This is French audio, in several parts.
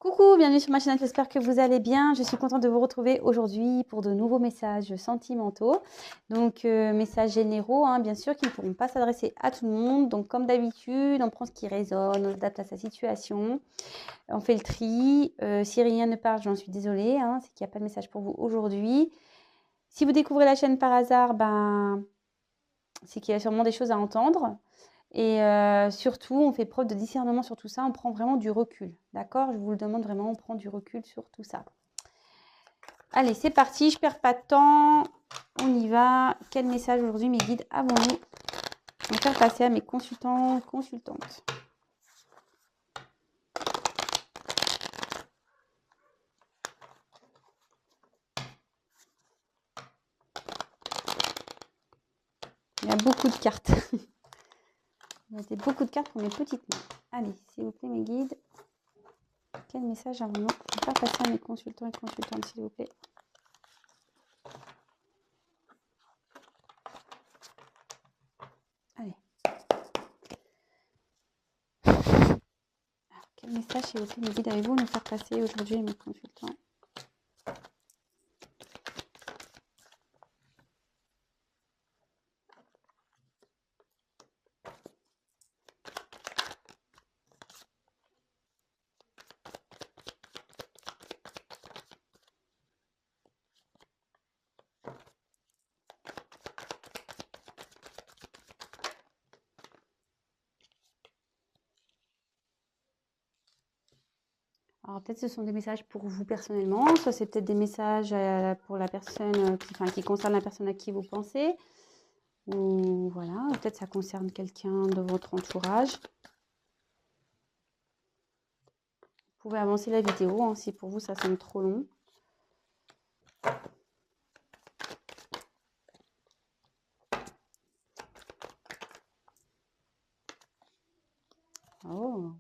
Coucou, bienvenue sur ma chaîne, j'espère que vous allez bien. Je suis contente de vous retrouver aujourd'hui pour de nouveaux messages sentimentaux. Donc, messages généraux, hein, bien sûr, qui ne pourront pas s'adresser à tout le monde. Donc, comme d'habitude, on prend ce qui résonne, on s'adapte à sa situation. On fait le tri. Si rien ne part, j'en suis désolée, hein, c'est qu'il n'y a pas de message pour vous aujourd'hui. Si vous découvrez la chaîne par hasard, c'est qu'il y a sûrement des choses à entendre. Et surtout, on fait preuve de discernement sur tout ça, on prend vraiment du recul, d'accord? Je vous le demande vraiment, on prend du recul sur tout ça. Allez, c'est parti, je perds pas de temps, on y va. Quel message aujourd'hui, mes guides, avons-nous à faire passer à mes consultants, consultantes? Il y a beaucoup de cartes. Il y a beaucoup de cartes pour mes petites mains. Allez, s'il vous plaît, mes guides, quel message avons-nous à faire passer à mes consultants et consultantes, s'il vous plaît? Allez. Alors, quel message, s'il vous plaît, mes guides, avez-vous à nous faire passer aujourd'hui à mes consultants? Alors peut-être ce sont des messages pour vous personnellement, soit c'est peut-être des messages pour la personne qui concerne la personne à qui vous pensez, ou voilà, peut-être ça concerne quelqu'un de votre entourage. Vous pouvez avancer la vidéo hein, si pour vous ça semble trop long. Oh.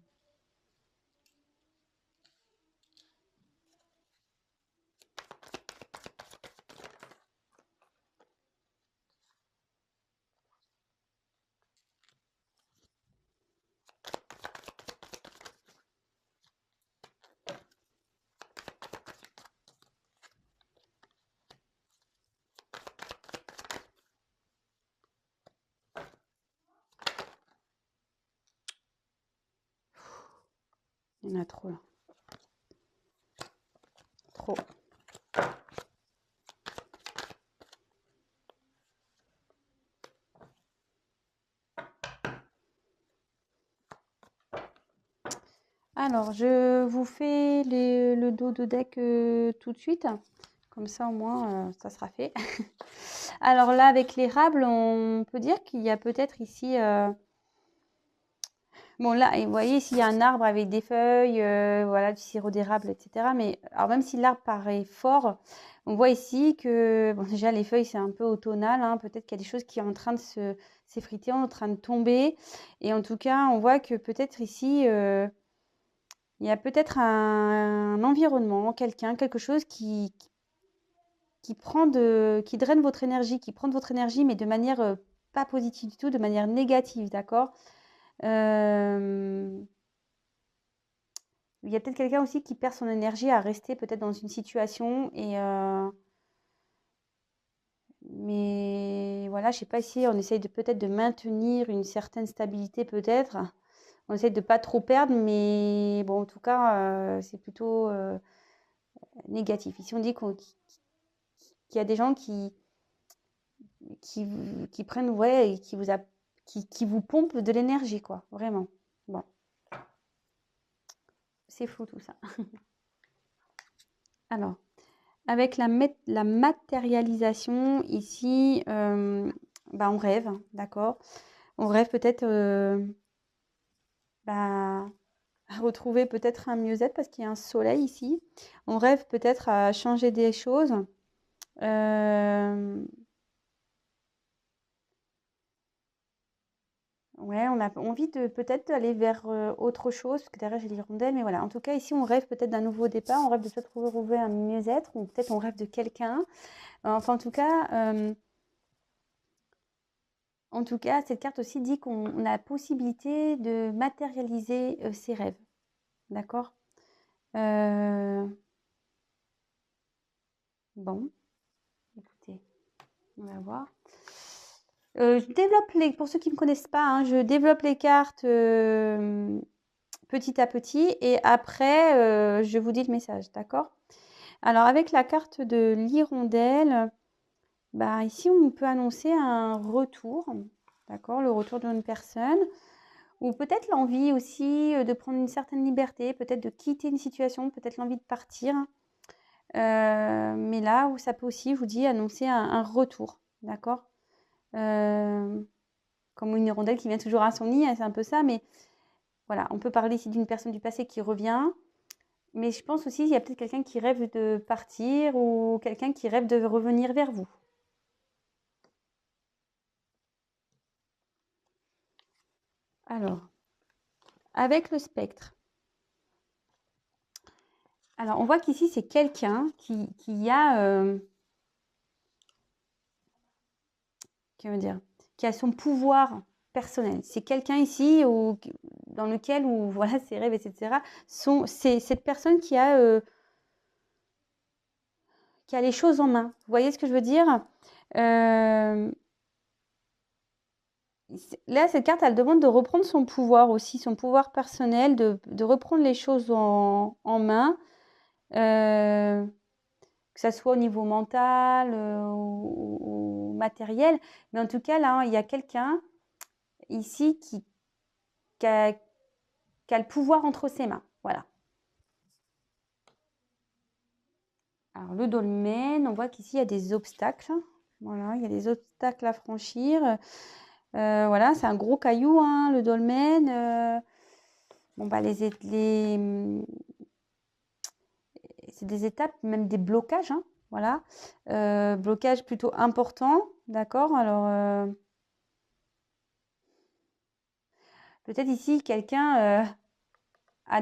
Il y en a trop là. Trop. Alors, je vous fais le dos de deck tout de suite. Comme ça, au moins, ça sera fait. Alors là, avec l'érable, on peut dire qu'il y a peut-être ici... Bon là, vous voyez, s'il y a un arbre avec des feuilles, voilà, du sirop d'érable, etc. Mais alors même si l'arbre paraît fort, on voit ici que bon, déjà les feuilles c'est un peu automnal, hein, peut-être qu'il y a des choses qui sont en train de s'effriter, en train de tomber. Et en tout cas, on voit que peut-être ici, il y a peut-être un environnement, quelqu'un, quelque chose qui draine votre énergie, qui prend de votre énergie, mais de manière pas positive du tout, de manière négative, d'accord? Euh, Il y a peut-être quelqu'un aussi qui perd son énergie à rester peut-être dans une situation mais voilà, je sais pas si on essaye de peut-être de maintenir une certaine stabilité peut-être. On essaye de pas trop perdre, mais bon, en tout cas, c'est plutôt négatif. Ici, on dit qu'il y a des gens qui, qui prennent, ouais, et qui vous pompent de l'énergie, quoi, vraiment. Bon, c'est fou tout ça. Alors. Avec la matérialisation, ici, on rêve, hein, d'accord? On rêve peut-être bah, à retrouver peut-être un mieux-être parce qu'il y a un soleil ici. On rêve peut-être à changer des choses. Euh, ouais, on a envie de peut-être aller vers autre chose, parce que derrière j'ai l'hirondelle, mais voilà. En tout cas, ici, on rêve peut-être d'un nouveau départ, on rêve de peut-être retrouver un mieux-être, ou peut-être on rêve de quelqu'un. Enfin, en tout cas, cette carte aussi dit qu'on a la possibilité de matérialiser ses rêves. D'accord? Euh, Bon, écoutez, on va voir. Je développe pour ceux qui ne me connaissent pas, hein, je développe les cartes petit à petit et après, je vous dis le message, d'accord? Alors, avec la carte de l'hirondelle, bah, ici, on peut annoncer un retour, d'accord? Le retour d'une personne ou peut-être l'envie aussi de prendre une certaine liberté, peut-être de quitter une situation, peut-être l'envie de partir. Mais là où ça peut aussi, je vous dis, annoncer un retour, d'accord? Comme une hirondelle qui vient toujours à son nid, hein, c'est un peu ça, mais voilà, on peut parler ici d'une personne du passé qui revient, mais je pense aussi qu'il y a peut-être quelqu'un qui rêve de partir ou quelqu'un qui rêve de revenir vers vous. Alors, avec le spectre. Alors, on voit qu'ici, c'est quelqu'un qui a, qui a son pouvoir personnel. C'est quelqu'un ici dans lequel, voilà, ses rêves, etc., c'est cette personne qui a les choses en main. Vous voyez ce que je veux dire? Là, cette carte, elle demande de reprendre son pouvoir aussi, son pouvoir personnel, de reprendre les choses en main, que ça soit au niveau mental ou matériel. Mais en tout cas, là, il y a quelqu'un ici qui a, qui a le pouvoir entre ses mains. Voilà. Alors, le dolmen, on voit qu'ici, il y a des obstacles. Voilà, il y a des obstacles à franchir. Voilà, c'est un gros caillou, hein, le dolmen. Bon, bah, c'est des étapes, même des blocages, hein, voilà. Blocage plutôt important, d'accord? Alors, peut-être ici, quelqu'un a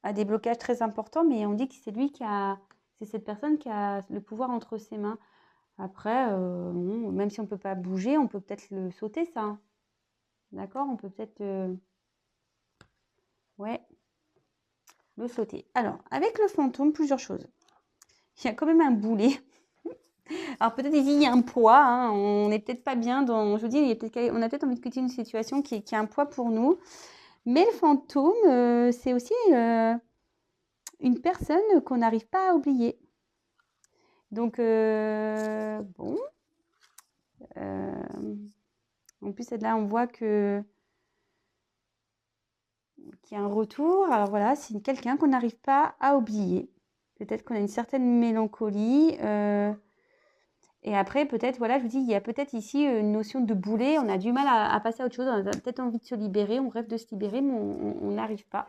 a des blocages très importants, mais on dit que c'est cette personne qui a le pouvoir entre ses mains. Après, même si on ne peut pas bouger, on peut peut-être le sauter, ça, hein. D'accord? On peut peut-être, ouais, le sauter. Alors, avec le fantôme, plusieurs choses. Il y a quand même un boulet. Alors peut-être ici, il y a un poids, hein, on n'est peut-être pas bien dans, je vous dis, on a peut-être envie de quitter une situation qui a un poids pour nous. Mais le fantôme, c'est aussi une personne qu'on n'arrive pas à oublier. Donc, bon. En plus, là, on voit qu'il y a un retour. Alors voilà, c'est quelqu'un qu'on n'arrive pas à oublier. Peut-être qu'on a une certaine mélancolie. Et après, peut-être, voilà, je vous dis, il y a peut-être ici une notion de boulet. On a du mal à passer à autre chose. On a peut-être envie de se libérer. On rêve de se libérer, mais on n'arrive pas.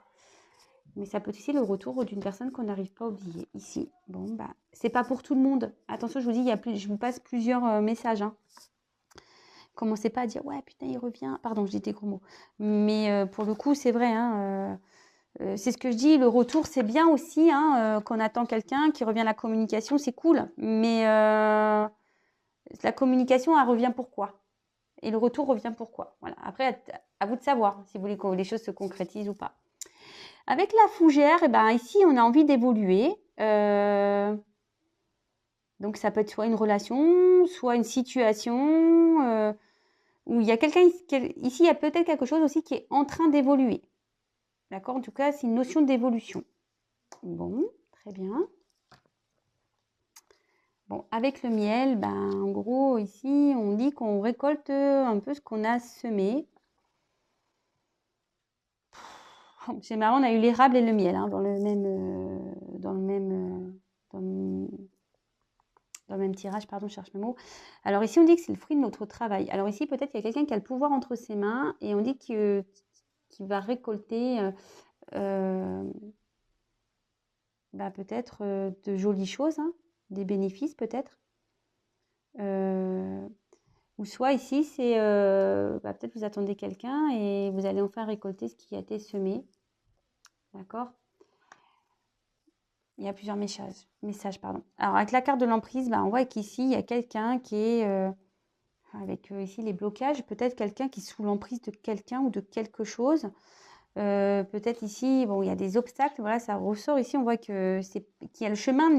Mais ça peut être aussi le retour d'une personne qu'on n'arrive pas à oublier. Ici, bon, bah, c'est pas pour tout le monde. Attention, je vous dis, je vous passe plusieurs messages, hein. Commencez pas à dire, ouais, putain, il revient. Pardon, je dis des gros mots. Mais pour le coup, c'est vrai, hein. C'est ce que je dis, le retour, c'est bien aussi, hein, qu'on attend quelqu'un qui revient à la communication, c'est cool. Mais la communication, elle revient pourquoi? Et le retour revient pourquoi? Voilà. Après, à vous de savoir si vous voulez que les choses se concrétisent ou pas. Avec la fougère, eh ben, ici, on a envie d'évoluer. Donc, ça peut être soit une relation, soit une situation où il y a quelqu'un ici, il y a peut-être quelque chose aussi qui est en train d'évoluer. D'accord? En tout cas, c'est une notion d'évolution. Bon, très bien. Bon, avec le miel, ben, en gros, ici, on dit qu'on récolte un peu ce qu'on a semé. C'est marrant, on a eu l'érable et le miel, hein, dans le même tirage, pardon, je cherche mes mots. Alors ici, on dit que c'est le fruit de notre travail. Alors ici, peut-être qu'il y a quelqu'un qui a le pouvoir entre ses mains et on dit qu'il va récolter bah, peut-être de jolies choses, hein, des bénéfices peut-être. Ou soit ici, c'est bah, peut-être vous attendez quelqu'un et vous allez enfin récolter ce qui a été semé. D'accord? Il y a plusieurs messages, pardon. Alors, avec la carte de l'emprise, bah, on voit qu'ici, il y a quelqu'un qui est, avec ici les blocages, peut-être quelqu'un qui est sous l'emprise de quelqu'un ou de quelque chose. Peut-être ici, bon, il y a des obstacles, voilà, ça ressort ici, on voit que le chemin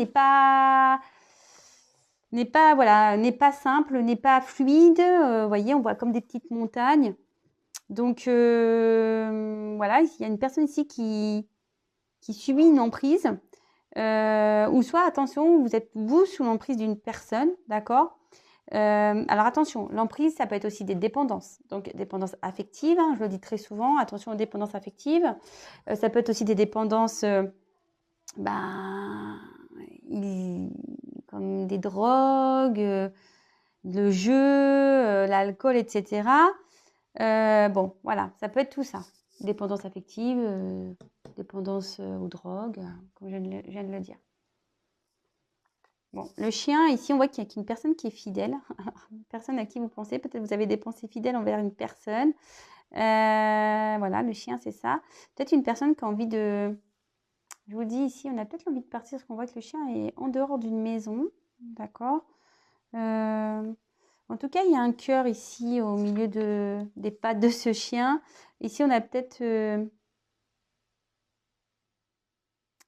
voilà, n'est pas simple, n'est pas fluide. Vous voyez, on voit comme des petites montagnes. Donc, voilà, il y a une personne ici qui subit une emprise. Ou soit, attention, vous êtes vous sous l'emprise d'une personne, d'accord? Alors attention, l'emprise, ça peut être aussi des dépendances. Donc, dépendance affective, hein, je le dis très souvent, attention aux dépendances affectives. Ça peut être aussi des dépendances, comme des drogues, le jeu, l'alcool, etc. Bon, voilà, ça peut être tout ça. Dépendance affective, dépendance aux drogues, comme je viens de le dire. Bon, le chien, ici, on voit qu'il y a une personne qui est fidèle. Une personne à qui vous pensez. Peut-être vous avez des pensées fidèles envers une personne. Voilà, le chien, c'est ça. Peut-être une personne qui a envie de... Je vous dis ici, on a peut-être envie de partir parce qu'on voit que le chien est en dehors d'une maison. D'accord. En tout cas, il y a un cœur ici au milieu des pattes de ce chien. Ici, on a peut-être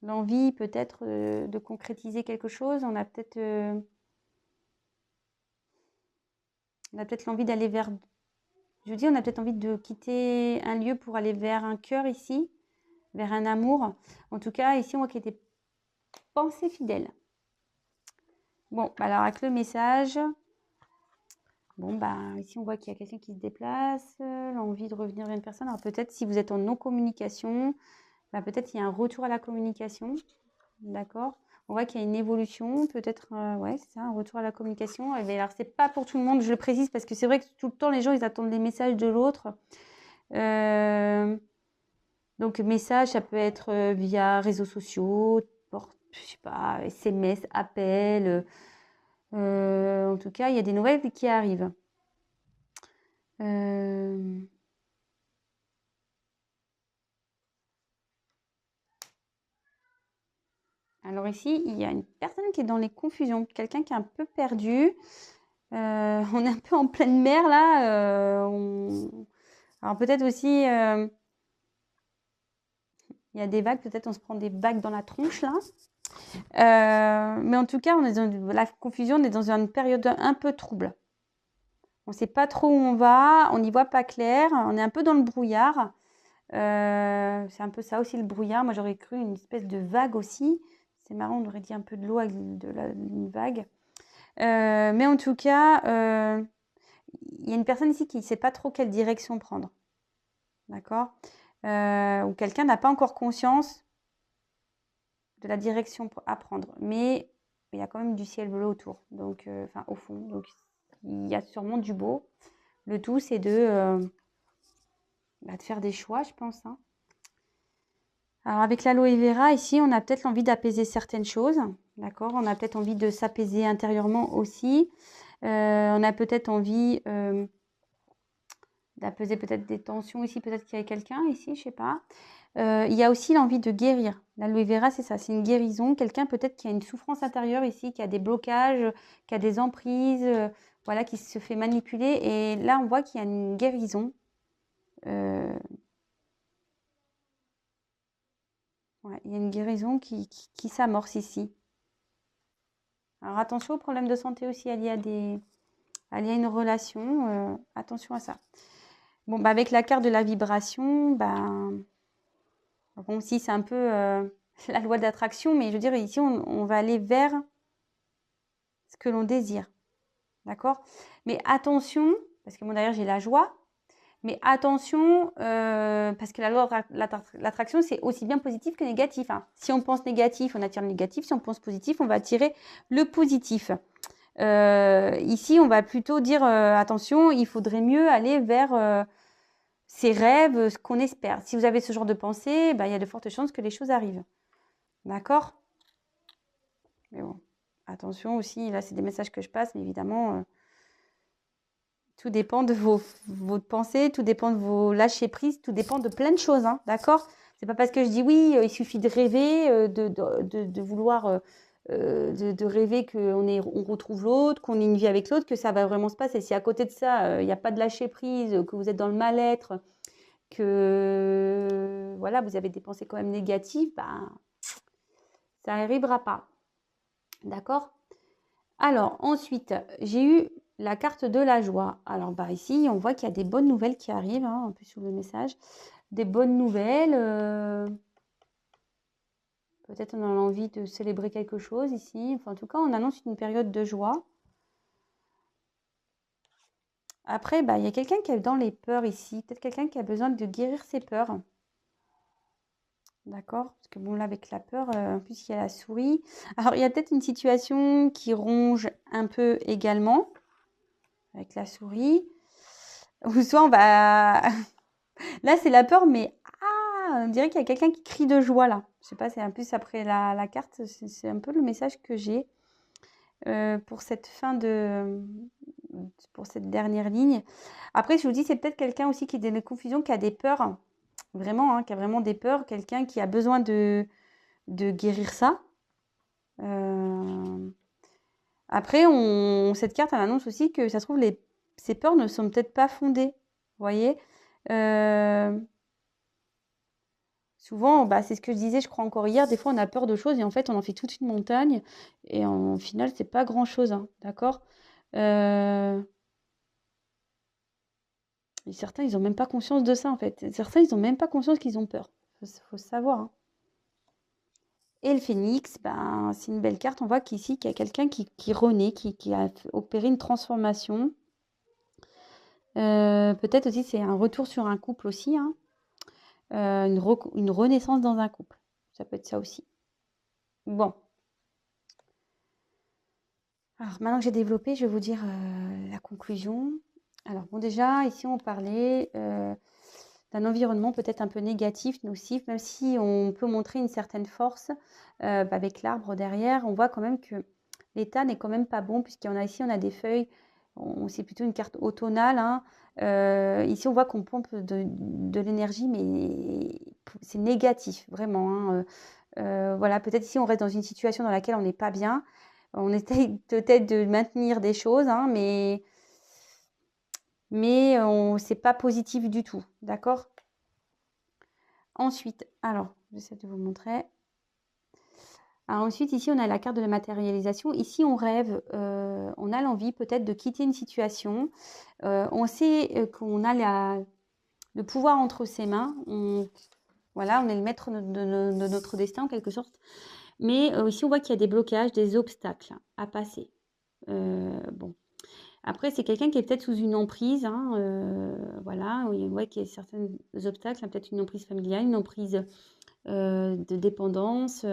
l'envie peut-être de concrétiser quelque chose. On a peut-être l'envie d'aller vers... Je vous dis, on a peut-être envie de quitter un lieu pour aller vers un cœur ici, vers un amour. En tout cas, ici, on voit qu'il y a des pensées fidèles. Bon, alors avec le message... Bon, ici, on voit qu'il y a quelqu'un qui se déplace, l'envie de revenir vers une personne. Alors peut-être, si vous êtes en non-communication, peut-être il y a un retour à la communication. D'accord. On voit qu'il y a une évolution, peut-être, ouais, c'est ça, un retour à la communication. Alors, c'est pas pour tout le monde, je le précise, parce que c'est vrai que tout le temps, les gens, ils attendent des messages de l'autre. Donc, message, ça peut être via réseaux sociaux, je sais pas, SMS, appel. En tout cas, il y a des nouvelles qui arrivent. Alors ici, il y a une personne qui est dans les confusions, quelqu'un qui est un peu perdu. On est un peu en pleine mer là. Alors peut-être aussi, il y a des vagues, peut-être on se prend des vagues dans la tronche là. Mais en tout cas, on est dans la confusion, on est dans une période un peu trouble. On ne sait pas trop où on va, on n'y voit pas clair, on est un peu dans le brouillard. C'est un peu ça aussi le brouillard. Moi j'aurais cru une espèce de vague aussi. C'est marrant, on aurait dit un peu de l'eau avec une vague. Mais en tout cas, il y a une personne ici qui ne sait pas trop quelle direction prendre. D'accord? Ou quelqu'un n'a pas encore conscience de la direction à prendre. Mais il y a quand même du ciel bleu autour. Donc, enfin, au fond. Donc, il y a sûrement du beau. Le tout, c'est de faire des choix, je pense. Hein. Alors, avec l'aloe vera, ici, on a peut-être l'envie d'apaiser certaines choses. D'accord? On a peut-être envie de s'apaiser intérieurement aussi. On a peut-être envie d'apaiser peut-être des tensions ici. Peut-être qu'il y a quelqu'un ici, je ne sais pas. Il y a aussi l'envie de guérir. L'aloe vera, c'est ça, c'est une guérison. Quelqu'un peut-être qui a une souffrance intérieure ici, qui a des blocages, qui a des emprises, voilà, qui se fait manipuler. Et là, on voit qu'il y a une guérison. Ouais, il y a une guérison qui s'amorce ici. Alors attention aux problèmes de santé aussi liés à une relation. Attention à ça. Bon, avec la carte de la vibration, bon, si c'est un peu la loi d'attraction, mais je veux dire, ici, on va aller vers ce que l'on désire. D'accord? Mais attention, parce que moi d'ailleurs, j'ai la joie, mais attention, parce que la loi de l'attraction, c'est aussi bien positif que négatif. Hein. Si on pense négatif, on attire le négatif. Si on pense positif, on va attirer le positif. Ici, on va plutôt dire, attention, il faudrait mieux aller vers ses rêves, ce qu'on espère. Si vous avez ce genre de pensée, il y a de fortes chances que les choses arrivent. D'accord? Mais bon, attention aussi, là, c'est des messages que je passe, mais évidemment... tout dépend de vos pensées, tout dépend de vos lâcher-prise, tout dépend de plein de choses, hein, d'accord? C'est pas parce que je dis oui, il suffit de rêver, de vouloir, de rêver qu'on retrouve l'autre, qu'on ait une vie avec l'autre, que ça va vraiment se passer. Si à côté de ça, il n'y a pas de lâcher-prise, que vous êtes dans le mal-être, que voilà, vous avez des pensées quand même négatives, ben, ça n'arrivera pas. D'accord? Alors, ensuite, j'ai eu la carte de la joie. Alors, bah, ici, on voit qu'il y a des bonnes nouvelles qui arrivent, hein, un peu sur le message. Des bonnes nouvelles. Peut-être on a envie de célébrer quelque chose ici. Enfin, en tout cas, on annonce une période de joie. Après, bah, il y a quelqu'un qui est dans les peurs ici. Peut-être quelqu'un qui a besoin de guérir ses peurs. D'accord? Parce que bon, là, avec la peur, en plus, il y a la souris. Alors, il y a peut-être une situation qui ronge un peu également, avec la souris. Ou soit on va... Là, c'est la peur, mais on dirait qu'il y a quelqu'un qui crie de joie, là. Je sais pas, c'est un peu après la carte, c'est un peu le message que j'ai pour cette fin de... pour cette dernière ligne. Après, je vous dis, c'est peut-être quelqu'un aussi qui est dans des confusions, qui a des peurs, vraiment, hein, qui a vraiment des peurs, quelqu'un qui a besoin de guérir ça. Après, cette carte, elle annonce aussi que ça se trouve, ces peurs ne sont peut-être pas fondées. Vous voyez souvent, bah, c'est ce que je disais, je crois encore hier, des fois on a peur de choses et en fait on en fait toute une montagne et en final c'est pas grand-chose, hein, d'accord et certains, ils n'ont même pas conscience de ça en fait. Certains, ils n'ont même pas conscience qu'ils ont peur. Faut savoir, hein. Et le phénix, ben, c'est une belle carte. On voit qu'ici, qu'il y a quelqu'un qui renaît, qui a opéré une transformation. Peut-être aussi, c'est un retour sur un couple aussi, hein. Une renaissance dans un couple. Ça peut être ça aussi. Bon. Alors, maintenant que j'ai développé, je vais vous dire la conclusion. Alors, bon, déjà, ici, on parlait d'un environnement peut-être un peu négatif, nocif, même si on peut montrer une certaine force avec l'arbre derrière, on voit quand même que l'état n'est quand même pas bon, puisqu'on a ici, on a des feuilles, c'est plutôt une carte automnale, hein. Ici, on voit qu'on pompe de l'énergie, mais c'est négatif, vraiment, hein. Voilà, peut-être ici, on reste dans une situation dans laquelle on n'est pas bien. On essaye peut-être de maintenir des choses, hein, mais c'est pas positif du tout, d'accord? Ensuite, alors, j'essaie de vous montrer. Alors ensuite, ici, on a la carte de la matérialisation. Ici, on rêve, on a l'envie peut-être de quitter une situation. On sait qu'on a le pouvoir entre ses mains. Voilà, on est le maître de notre destin en quelque sorte. Mais ici, on voit qu'il y a des blocages, des obstacles à passer. Bon. Après, c'est quelqu'un qui est peut-être sous une emprise, hein, voilà, on voit qu'il y a certains obstacles, hein, peut-être une emprise familiale, une emprise de dépendance.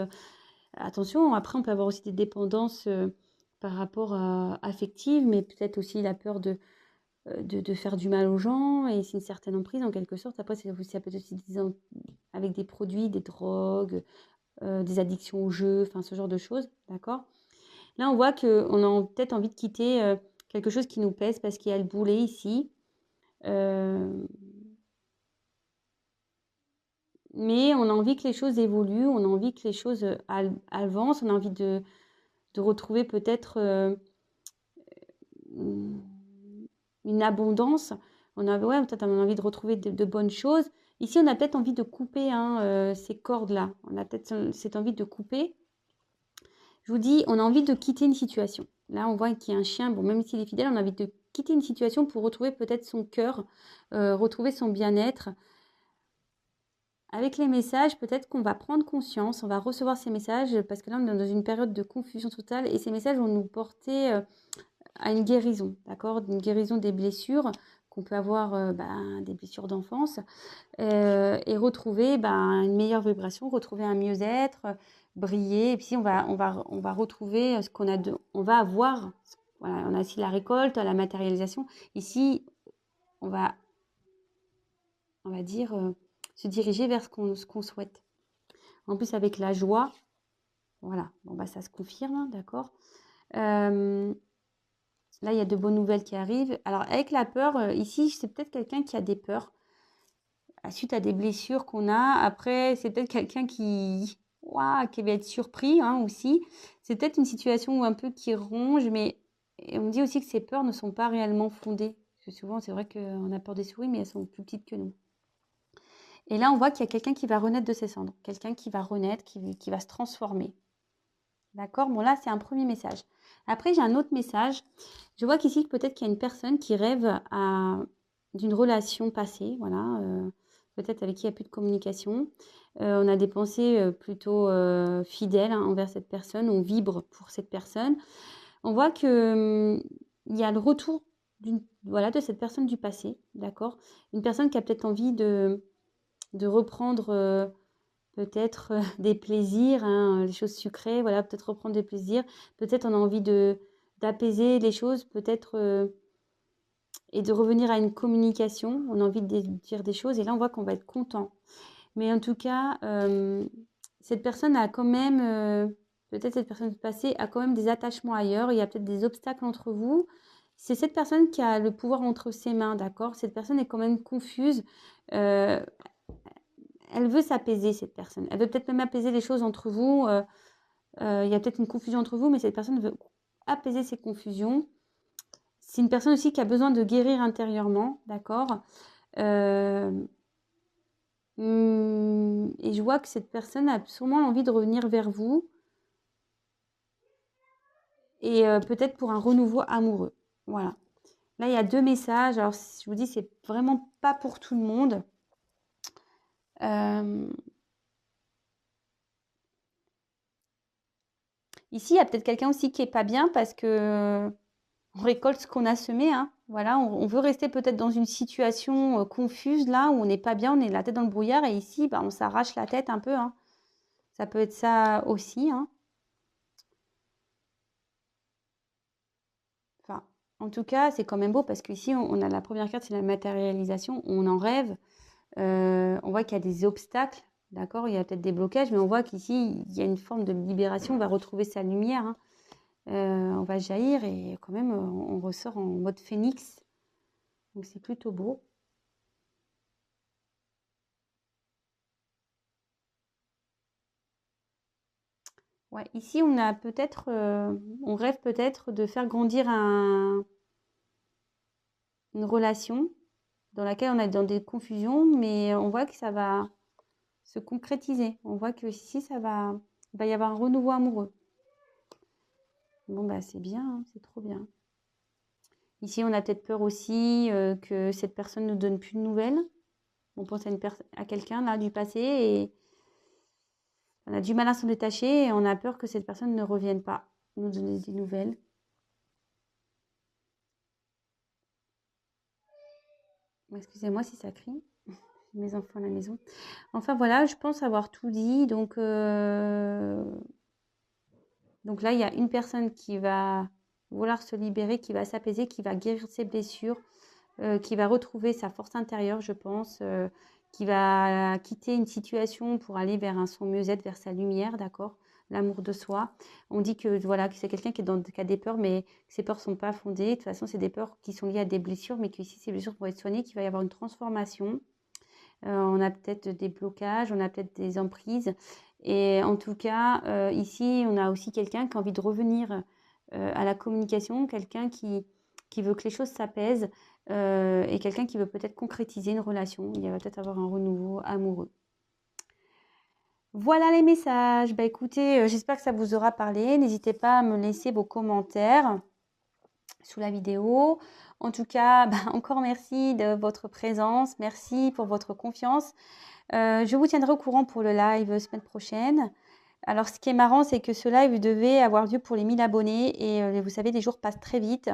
Attention, après, on peut avoir aussi des dépendances par rapport à affectives, mais peut-être aussi la peur de faire du mal aux gens, et c'est une certaine emprise en quelque sorte. Après, ça peut être aussi avec des produits, des drogues, des addictions aux jeux, enfin ce genre de choses, d'accord? Là, on voit qu'on a peut-être envie de quitter quelque chose qui nous pèse parce qu'il y a le boulet ici. Mais on a envie que les choses évoluent, on a envie que les choses avancent, on a envie de retrouver peut-être une abondance. Peut-être on a envie de retrouver de bonnes choses. Ici, on a peut-être envie de couper, hein, ces cordes-là. On a peut-être cette envie de couper. Je vous dis, on a envie de quitter une situation. Là, on voit qu'il y a un chien. Bon, même s'il est fidèle, on a envie de quitter une situation pour retrouver peut-être son cœur, retrouver son bien-être. Avec les messages, peut-être qu'on va prendre conscience, on va recevoir ces messages, parce que là, on est dans une période de confusion totale, et ces messages vont nous porter à une guérison, d'accord? Une guérison des blessures, qu'on peut avoir des blessures d'enfance, et retrouver une meilleure vibration, retrouver un mieux-être, briller, et puis on va retrouver ce qu'on a on va avoir, voilà, on a ici la récolte, la matérialisation. Ici, on va dire, se diriger vers ce qu'on souhaite. En plus, avec la joie, voilà, bon, ça se confirme, hein, d'accord. Là, il y a de bonnes nouvelles qui arrivent. Alors, avec la peur, ici, c'est peut-être quelqu'un qui a des peurs suite à des blessures qu'on a. Après, c'est peut-être quelqu'un qui va être surpris, hein, aussi. C'est peut-être une situation un peu qui ronge, mais on me dit aussi que ces peurs ne sont pas réellement fondées. Parce que souvent, c'est vrai qu'on a peur des souris, mais elles sont plus petites que nous. Et là, on voit qu'il y a quelqu'un qui va renaître de ses cendres, quelqu'un qui va renaître, qui va se transformer. D'accord? Bon, là, c'est un premier message. Après, j'ai un autre message. Je vois qu'ici, peut-être qu'il y a une personne qui rêve d'une relation passée, voilà, peut-être avec qui il n'y a plus de communication. On a des pensées plutôt fidèles envers cette personne, on vibre pour cette personne. On voit que il y a le retour voilà, de cette personne du passé, d'accord? Une personne qui a peut-être envie de reprendre peut-être des plaisirs, hein, les choses sucrées, voilà, peut-être reprendre des plaisirs. Peut-être on a envie d'apaiser les choses, peut-être et de revenir à une communication. On a envie de dire des choses et là on voit qu'on va être content. Mais en tout cas, cette personne a quand même, peut-être cette personne du passé a quand même des attachements ailleurs. Il y a peut-être des obstacles entre vous. C'est cette personne qui a le pouvoir entre ses mains, d'accord? Cette personne est quand même confuse. Euh, Elle veut s'apaiser, cette personne. Elle veut peut-être même apaiser les choses entre vous. Il y a peut-être une confusion entre vous, mais cette personne veut apaiser ces confusions. C'est une personne aussi qui a besoin de guérir intérieurement, d'accord? Et je vois que cette personne a sûrement envie de revenir vers vous. Et peut-être pour un renouveau amoureux. Voilà. Là, il y a 2 messages. Alors, je vous dis, c'est vraiment pas pour tout le monde. Ici, il y a peut-être quelqu'un aussi qui est pas bien parce que on récolte ce qu'on a semé, hein. Voilà, on veut rester peut-être dans une situation confuse là où on n'est pas bien, on est la tête dans le brouillard et ici, bah, on s'arrache la tête un peu, hein. Ça peut être ça aussi, hein. Enfin, en tout cas, c'est quand même beau parce qu'ici, on a la première carte, c'est la matérialisation. On en rêve. On voit qu'il y a des obstacles, d'accord? Il y a peut-être des blocages, mais on voit qu'ici, il y a une forme de libération. On va retrouver sa lumière, hein. On va jaillir et quand même, on ressort en mode phénix. Donc, c'est plutôt beau. Ouais, ici, on a peut-être, on rêve peut-être de faire grandir une relation dans laquelle on est dans des confusions, mais on voit que ça va se concrétiser. On voit que ici, il va y avoir un renouveau amoureux. Bon, bah, c'est bien, hein, c'est trop bien. Ici, on a peut-être peur aussi que cette personne ne nous donne plus de nouvelles. On pense à quelqu'un là du passé et on a du mal à s'en détacher et on a peur que cette personne ne revienne pas nous donner des nouvelles. Excusez-moi si ça crie. Mes enfants à la maison. Enfin voilà, je pense avoir tout dit. Donc là, il y a une personne qui va vouloir se libérer, qui va s'apaiser, qui va guérir ses blessures, qui va retrouver sa force intérieure, je pense, qui va quitter une situation pour aller vers son mieux-être, vers sa lumière, d'accord? L'amour de soi. On dit que voilà, que c'est quelqu'un qui a des peurs, mais que ces peurs ne sont pas fondées. De toute façon, c'est des peurs qui sont liées à des blessures, mais que ici, ces blessures vont être soignées, qu'il va y avoir une transformation. On a peut-être des blocages, on a peut-être des emprises. Et en tout cas, ici, on a aussi quelqu'un qui a envie de revenir à la communication, quelqu'un qui veut que les choses s'apaisent et quelqu'un qui veut peut-être concrétiser une relation. Il va peut-être avoir un renouveau amoureux. Voilà les messages. Bah écoutez, j'espère que ça vous aura parlé. N'hésitez pas à me laisser vos commentaires sous la vidéo. En tout cas, bah, encore merci de votre présence. Merci pour votre confiance. Je vous tiendrai au courant pour le live semaine prochaine. Alors, ce qui est marrant, c'est que ce live devait avoir lieu pour les 1000 abonnés et vous savez, les jours passent très vite.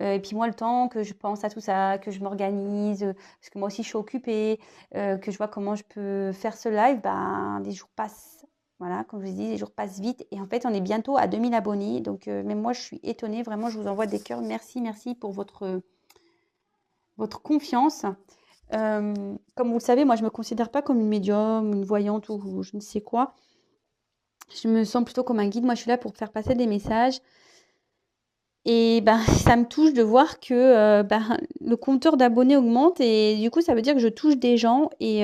Et puis moi, le temps que je pense à tout ça, que je m'organise, parce que moi aussi, je suis occupée, que je vois comment je peux faire ce live, ben, les jours passent. Voilà, comme je vous dis, les jours passent vite. Et en fait, on est bientôt à 2000 abonnés. Donc, même moi, je suis étonnée. Vraiment, je vous envoie des cœurs. Merci, merci pour votre confiance. Comme vous le savez, moi, je ne me considère pas comme une médium, une voyante ou je ne sais quoi. Je me sens plutôt comme un guide. Moi, je suis là pour faire passer des messages. Et ben, ça me touche de voir que le compteur d'abonnés augmente et du coup, ça veut dire que je touche des gens. Et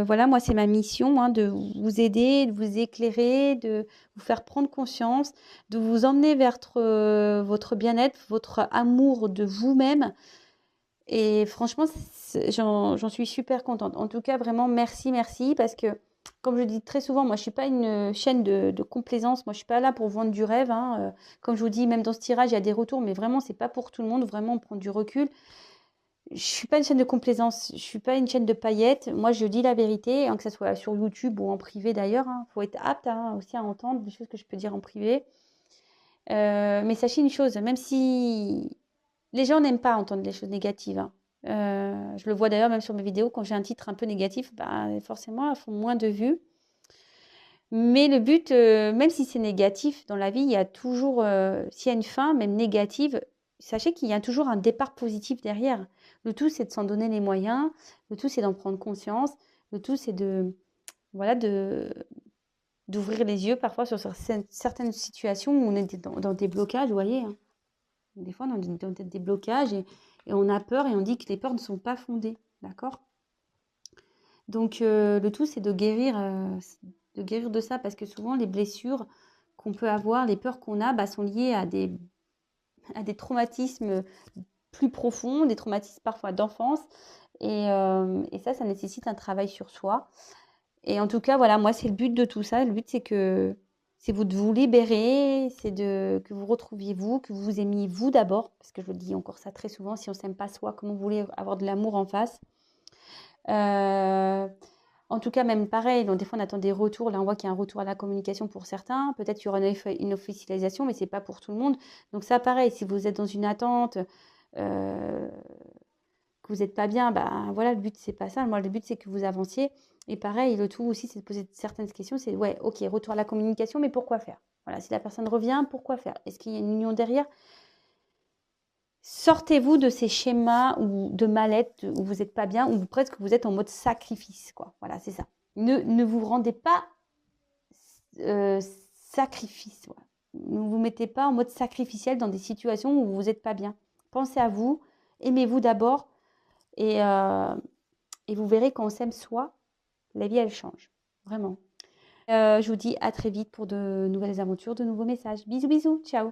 voilà, moi, c'est ma mission, hein, de vous aider, de vous éclairer, de vous faire prendre conscience, de vous emmener vers votre bien-être, votre amour de vous-même. Et franchement, j'en suis super contente. En tout cas, vraiment, merci, merci, parce que, comme je dis très souvent, moi, je suis pas une chaîne de complaisance. Moi, je suis pas là pour vendre du rêve, hein. Comme je vous dis, même dans ce tirage, il y a des retours, mais vraiment, c'est pas pour tout le monde. Vraiment, on prend du recul. Je suis pas une chaîne de complaisance. Je suis pas une chaîne de paillettes. Moi, je dis la vérité, hein, que ce soit sur YouTube ou en privé d'ailleurs, hein. Faut être apte, hein, aussi à entendre des choses que je peux dire en privé. Mais sachez une chose, même si les gens n'aiment pas entendre les choses négatives, hein. Je le vois d'ailleurs même sur mes vidéos, quand j'ai un titre un peu négatif, bah, forcément, elles font moins de vues. Mais le but, même si c'est négatif dans la vie, il y a toujours, s'il y a une fin, même négative, sachez qu'il y a toujours un départ positif derrière. Le tout, c'est de s'en donner les moyens. Le tout, c'est d'en prendre conscience. Le tout, c'est de, voilà, d'ouvrir les yeux parfois sur certaines situations où on est dans des blocages, vous voyez, hein. Des fois, on a des blocages et on a peur et on dit que les peurs ne sont pas fondées, d'accord? Donc, le tout, c'est de guérir de ça, parce que souvent, les blessures qu'on peut avoir, les peurs qu'on a, bah, sont liées à des traumatismes plus profonds, des traumatismes parfois d'enfance. Et ça nécessite un travail sur soi. Et en tout cas, voilà, moi, c'est le but de tout ça. Le but, c'est vous de vous libérer, que vous retrouviez vous, que vous vous aimiez vous d'abord, parce que je le dis encore ça très souvent, si on s'aime pas soi, comment vous voulez avoir de l'amour en face? Euh, En tout cas, même pareil, donc des fois on attend des retours. Là, on voit qu'il y a un retour à la communication pour certains. Peut-être qu'il y aura une officialisation, mais c'est pas pour tout le monde. Donc ça, pareil, si vous êtes dans une attente, euh, que vous n'êtes pas bien, bah voilà, le but c'est pas ça. Moi, le but c'est que vous avanciez. Et pareil, le tout aussi, c'est de poser certaines questions. C'est ouais, ok, retour à la communication, mais pourquoi faire? Voilà, si la personne revient, pourquoi faire? Est-ce qu'il y a une union derrière? Sortez-vous de ces schémas ou de mal-être où vous n'êtes pas bien, ou presque vous êtes en mode sacrifice, quoi. Voilà, c'est ça. Ne vous rendez pas euh, sacrifice. Voilà. Ne vous mettez pas en mode sacrificiel dans des situations où vous n'êtes pas bien. Pensez à vous, aimez-vous d'abord, et, euh, et vous verrez quand on s'aime soi, la vie elle change. Vraiment. Je vous dis à très vite pour de nouvelles aventures, de nouveaux messages. Bisous, bisous, ciao.